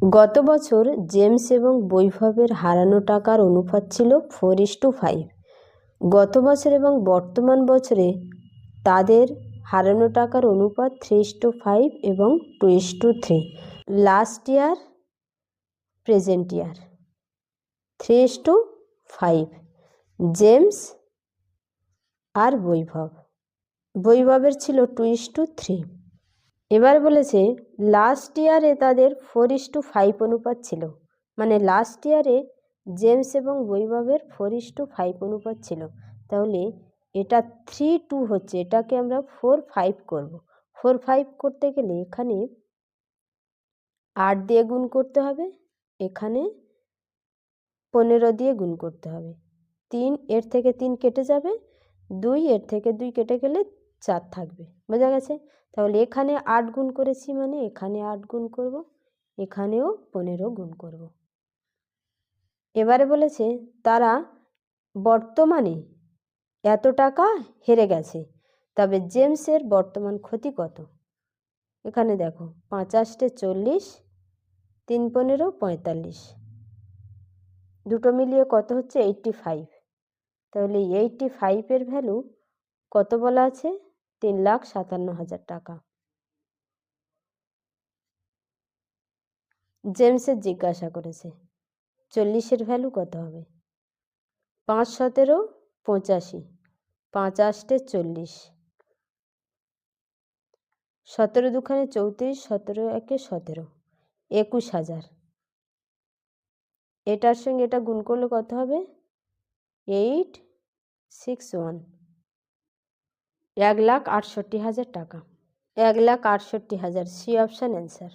গত বছর জেমস এবং বৈভবের হারানো টাকার অনুপাত ছিল 4:5। গত বছর এবং বর্তমান বছরে তাদের হারানো টাকার অনুপাত 3:5 এবং 2:3। লাস্ট ইয়ার, প্রেজেন্ট ইয়ার 3:5। জেমস আর বৈভবের ছিল 2:3। এবার বলেছে লাস্ট ইয়ারে তাদের 4:5 অনুপাত ছিল, মানে লাস্ট ইয়ারে জেমস এবং বৈভবের 4:5 অনুপাত ছিল। তাহলে এটা 3:2 হচ্ছে, এটাকে আমরা 4:5 করব। 4:5 করতে গেলে এখানে 8 দিয়ে গুণ করতে হবে, এখানে 15 দিয়ে গুণ করতে হবে। 3 এর থেকে 3 কেটে যাবে, 2 এর থেকে 2 কেটে গেলে 4 থাকবে। বোঝা গেছে? তাহলে এখানে 8 গুণ করেছি, মানে এখানে 8 গুণ করব, এখানেও 15 গুণ করব। এবারে বলেছে তারা বর্তমানে এত টাকা হেরে গেছে, তবে জেমসের বর্তমান ক্ষতি কত? এখানে দেখো 5 40, 3 15 45, দুটো মিলিয়ে কত হচ্ছে 85। তাহলে 85-এর ভ্যালু কত বলা আছে? 3,57,000 টাকা। জেমসের জিজ্ঞাসা করেছে 40-এর ভ্যালু কত হবে? 5 17 85, 5 8 40, 17 দুখানে 34, 17 1 17, 21,000। এটার সঙ্গে এটা গুণ করলে কত হবে? 861, 1,68,000 টাকা। 1,68,000, সি অপশান অ্যান্সার।